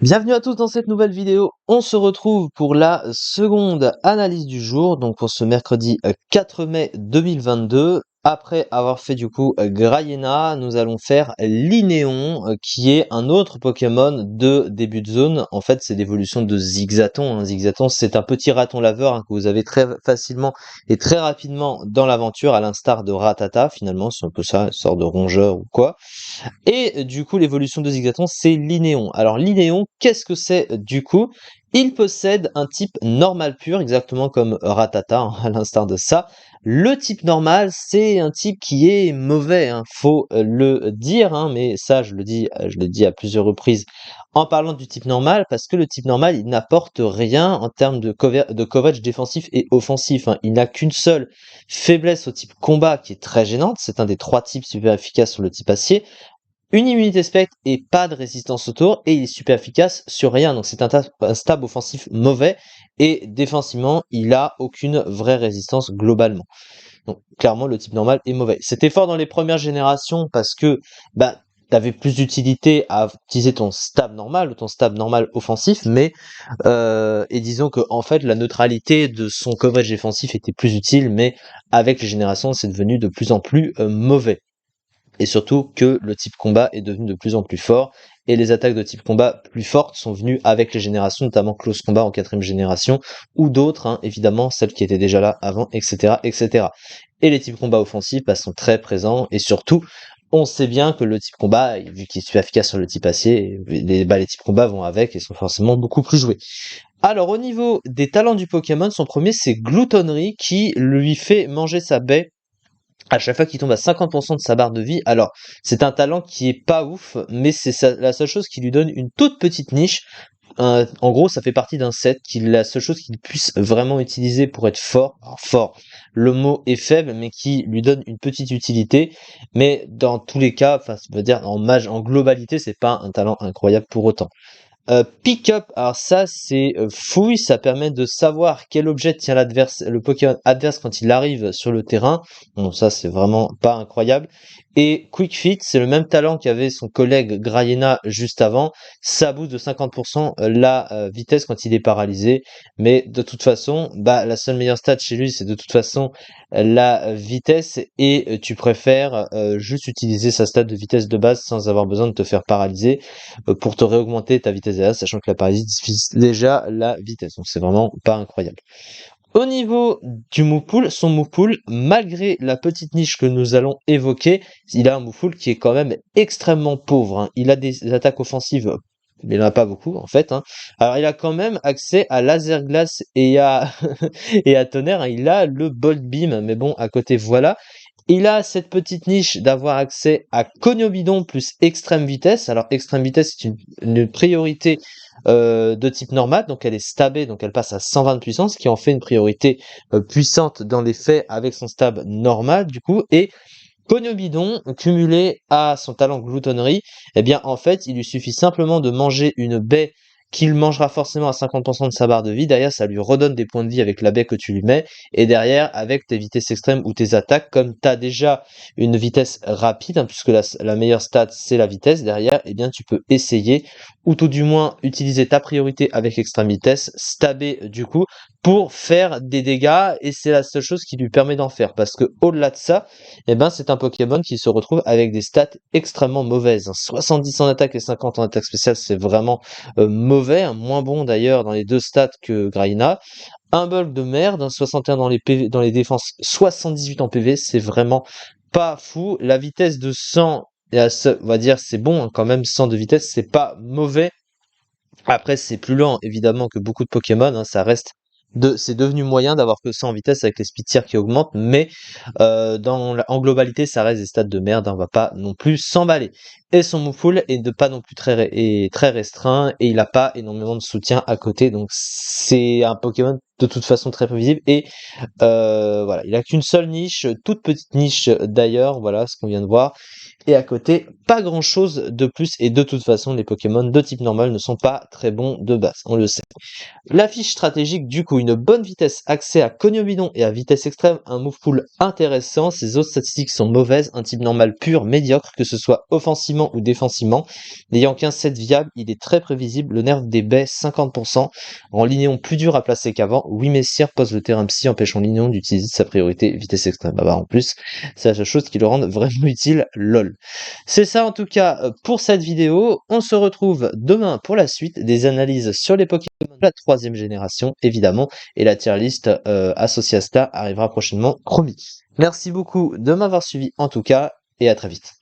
Bienvenue à tous dans cette nouvelle vidéo. On se retrouve pour la seconde analyse du jour, donc pour ce mercredi 4 mai 2022. Après avoir fait du coup Graiena, nous allons faire Linéon, qui est un autre Pokémon de début de zone. En fait, c'est l'évolution de Zigzaton. Zigzaton, c'est un petit raton laveur que vous avez très facilement et très rapidement dans l'aventure, à l'instar de Rattata. Finalement, c'est un peu ça, une sorte de rongeur ou quoi. Et du coup, l'évolution de Zigzaton, c'est Linéon. Alors Linéon, qu'est-ce que c'est du coup? Il possède un type normal pur, exactement comme Rattata, à l'instar de ça. Le type normal, c'est un type qui est mauvais, faut le dire, mais ça, je l'ai dit à plusieurs reprises en parlant du type normal, parce que le type normal, il n'apporte rien en termes de coverage défensif et offensif. Il n'a qu'une seule faiblesse au type combat qui est très gênante. C'est un des 3 types super efficaces sur le type acier. Une immunité spectre et pas de résistance autour, et il est super efficace sur rien, donc c'est un stab offensif mauvais, et défensivement, il a aucune vraie résistance globalement. Donc clairement, le type normal est mauvais. C'était fort dans les premières générations parce que t'avais plus d'utilité à utiliser ton stab normal ou ton stab normal offensif, mais et disons que en fait la neutralité de son coverage défensif était plus utile, mais avec les générations, c'est devenu de plus en plus mauvais. Et surtout que le type combat est devenu de plus en plus fort, et les attaques de type combat plus fortes sont venues avec les générations, notamment Close Combat en 4ème génération, ou d'autres, évidemment, celles qui étaient déjà là avant, etc. etc. Et les types combat offensifs sont très présents, et surtout, on sait bien que le type combat, vu qu'il est super efficace sur le type acier, les types combat vont avec et sont forcément beaucoup plus joués. Alors au niveau des talents du Pokémon, son premier c'est Gloutonnerie, qui lui fait manger sa baie à chaque fois qu'il tombe à 50% de sa barre de vie. Alors, c'est un talent qui est pas ouf, mais c'est la seule chose qui lui donne une toute petite niche. En gros, ça fait partie d'un set, la seule chose qu'il puisse vraiment utiliser pour être fort. Alors, fort, le mot est faible, mais qui lui donne une petite utilité. Mais dans tous les cas, enfin, ça veut dire en globalité, c'est pas un talent incroyable pour autant. Pick-up, alors ça c'est fouille, ça permet de savoir quel objet tient le Pokémon adverse quand il arrive sur le terrain. Bon, ça c'est vraiment pas incroyable. Et Quick Fit, c'est le même talent qu'avait son collègue Graiena juste avant. Ça booste de 50% la vitesse quand il est paralysé. Mais de toute façon, la seule meilleure stat chez lui, c'est de toute façon la vitesse, et tu préfères juste utiliser sa stat de vitesse de base sans avoir besoin de te faire paralyser pour te réaugmenter ta vitesse derrière, sachant que la paralysie divise déjà la vitesse. Donc c'est vraiment pas incroyable. Au niveau du move pool, son move pool, malgré la petite niche que nous allons évoquer, il a un move pool qui est quand même extrêmement pauvre. Il a des attaques offensives, mais il n'en a pas beaucoup en fait. Alors il a quand même accès à laser glace et à et à tonnerre. Il a le bolt beam, mais bon, à côté voilà. Il a cette petite niche d'avoir accès à Cognobidon plus extrême vitesse. Alors extrême vitesse, c'est une priorité de type normal, donc elle est stabée, donc elle passe à 120 de puissance, qui en fait une priorité puissante dans les faits avec son stab normal du coup. Et Cognobidon, cumulé à son talent gloutonnerie, eh bien en fait il lui suffit simplement de manger une baie qu'il mangera forcément à 50% de sa barre de vie. Derrière, ça lui redonne des points de vie avec la baie que tu lui mets. Et derrière, avec tes vitesses extrêmes ou tes attaques, comme tu as déjà une vitesse rapide, puisque la meilleure stat, c'est la vitesse, derrière, eh bien, tu peux essayer, ou tout du moins utiliser ta priorité avec extrême vitesse, stabber du coup, pour faire des dégâts, et c'est la seule chose qui lui permet d'en faire. Parce que au-delà de ça, eh ben, c'est un Pokémon qui se retrouve avec des stats extrêmement mauvaises. 70 en attaque et 50 en attaque spéciale, c'est vraiment mauvais, moins bon d'ailleurs dans les deux stats que Graina. Un bulk de merde, 61 dans les PV, dans les défenses, 78 en PV, c'est vraiment pas fou. La vitesse de 100, on va dire c'est bon, quand même, 100 de vitesse, c'est pas mauvais. Après, c'est plus lent évidemment que beaucoup de Pokémon, ça reste c'est devenu moyen d'avoir que ça en vitesse avec les speed tiers qui augmentent, mais en globalité, ça reste des stats de merde, on va pas non plus s'emballer. Et son move pool est de pas non plus très restreint, et il a pas énormément de soutien à côté, donc c'est un Pokémon de toute façon très prévisible et voilà, il a qu'une seule niche, toute petite niche d'ailleurs, voilà ce qu'on vient de voir. Et à côté, pas grand chose de plus et de toute façon les Pokémon de type normal ne sont pas très bons de base, on le sait. La fiche stratégique, du coup, une bonne vitesse, accès à Cognomidon et à vitesse extrême, un move pool intéressant. Ses autres statistiques sont mauvaises, un type normal pur, médiocre, que ce soit offensivement ou défensivement. N'ayant qu'un set viable, il est très prévisible. Le nerf des baies, 50%. En Lignéon plus dur à placer qu'avant. Oui, Messire pose le terrain psy, empêchant Lignéon d'utiliser sa priorité vitesse extrême. Bah, en plus, c'est la seule chose qui le rend vraiment utile, lol. C'est ça en tout cas pour cette vidéo. On se retrouve demain pour la suite des analyses sur les Pokémon de la troisième génération, évidemment, et la tier list Associasta arrivera prochainement, promis. Merci beaucoup de m'avoir suivi en tout cas, et à très vite.